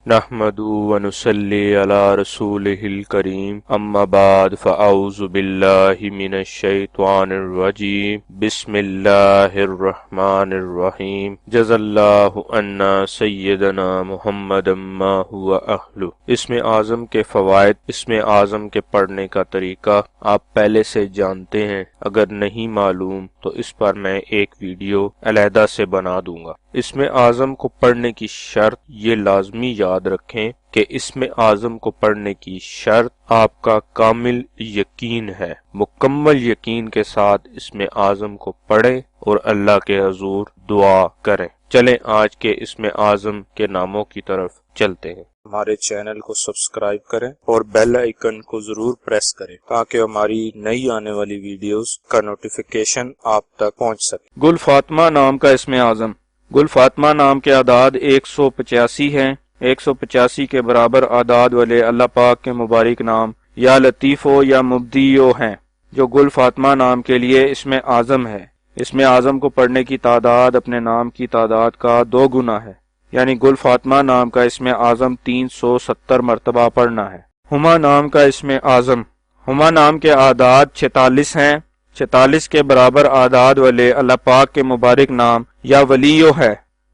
نحمدہ ونصلی علی رسولہ الکریم اما بعد فاعوذ باللہ من الشیطان الرجیم بسم اللہ الرحمن الرحیم جزا اللہ عنا سیدنا محمد ما هو اہلہ۔ اسم اعظم کے فوائد۔ اسم اعظم کے پڑھنے کا طریقہ آپ پہلے سے جانتے ہیں، اگر نہیں معلوم تو اس پر میں ایک ویڈیو علیحدہ سے بنا دوں گا۔ اسم اعظم کو پڑھنے کی شرط، یہ لازمی یاد رکھیں کہ اسم اعظم کو پڑھنے کی شرط آپ کا کامل یقین ہے۔ مکمل یقین کے ساتھ اسم اعظم کو پڑھیں اور اللہ کے حضور دعا کریں۔ چلیں آج کے اسم اعظم کے ناموں کی طرف چلتے ہیں۔ ہمارے چینل کو سبسکرائب کریں اور بیل آئیکن کو ضرور پریس کریں تاکہ ہماری نئی آنے والی ویڈیوز کا نوٹیفیکیشن آپ تک پہنچ سکے۔ گل فاطمہ نام کا اسم اعظم۔ گل فاطمہ نام کے اعداد 185 ہیں۔ 185 کے برابر اعداد والے اللہ پاک کے مبارک نام یا لطیفو یا مبدیو ہیں، جو گل فاطمہ نام کے لیے اسم اعظم ہے۔ اسم اعظم کو پڑھنے کی تعداد اپنے نام کی تعداد کا 2 گنا ہے، یعنی گل فاطمہ نام کا اسم اعظم 370 مرتبہ پڑھنا ہے۔ ہما نام کا اسم اعظم۔ ہما نام کے اعداد 46 ہیں۔ 46 کے برابر اعداد والے اللہ پاک کے مبارک نام یا ولیو ہے،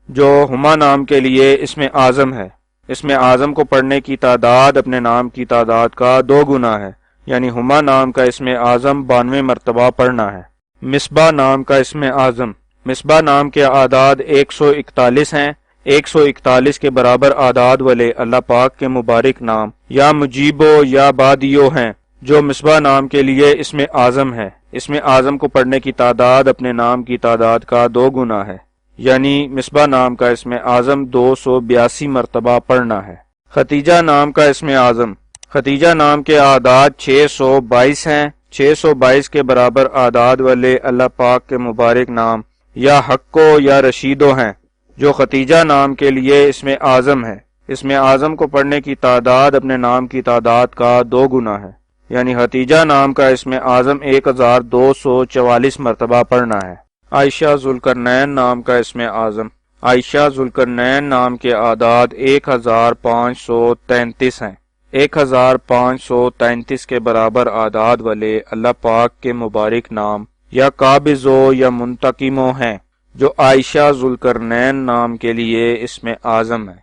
جو ہما نام کے لیے اسم اعظم ہے۔ اسم اعظم کو پڑھنے کی تعداد اپنے نام کی تعداد کا 2 گنا ہے، یعنی ہما نام کا اسم اعظم 92 مرتبہ پڑھنا ہے۔ مصباح نام کا اسم اعظم۔ مصباح نام کے اعداد 141 ہیں۔ 141 کے برابر اعداد والے اللہ پاک کے مبارک نام یا مجیبو یا بادیو ہیں، جو مصباح نام کے لیے اسم اعظم ہے۔ اسم اعظم کو پڑھنے کی تعداد اپنے نام کی تعداد کا 2 گنا ہے، یعنی مصباح نام کا اسم اعظم 282 مرتبہ پڑھنا ہے۔ ختیجہ نام کا اسم اعظم۔ ختیجہ نام کے اعداد 622 ہیں۔ 622 کے برابر اعداد والے اللہ پاک کے مبارک نام یا حقو یا رشیدو ہیں، جو ختیجہ نام کے لیے اسم اعظم ہے۔ اسم اعظم کو پڑھنے کی تعداد اپنے نام کی تعداد کا 2 گنا ہے، یعنی ختیجہ نام کا اسم اعظم 1244 مرتبہ پڑھنا ہے۔ عائشہ ذوالقرنین نام کا اسم اعظم۔ عائشہ ذوالقرنین نام کے اعداد 1533 ہیں۔ 1533 کے برابر اعداد والے اللہ پاک کے مبارک نام یا قابضو یا منتقمو ہیں، جو عائشہ ذوالقرنین نام کے لیے اسم اعظم ہے۔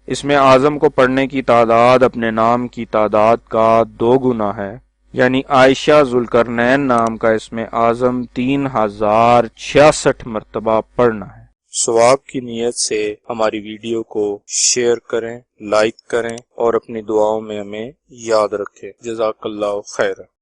اسم اعظم کو پڑھنے کی تعداد اپنے نام کی تعداد کا 2 گنا ہے، یعنی عائشہ ذوالقرنین نام کا اسم اعظم 3066 مرتبہ پڑھنا ہے۔ ثواب کی نیت سے ہماری ویڈیو کو شیئر کریں، لائک کریں اور اپنی دعاؤں میں ہمیں یاد رکھیں۔ جزاک اللہ خیر۔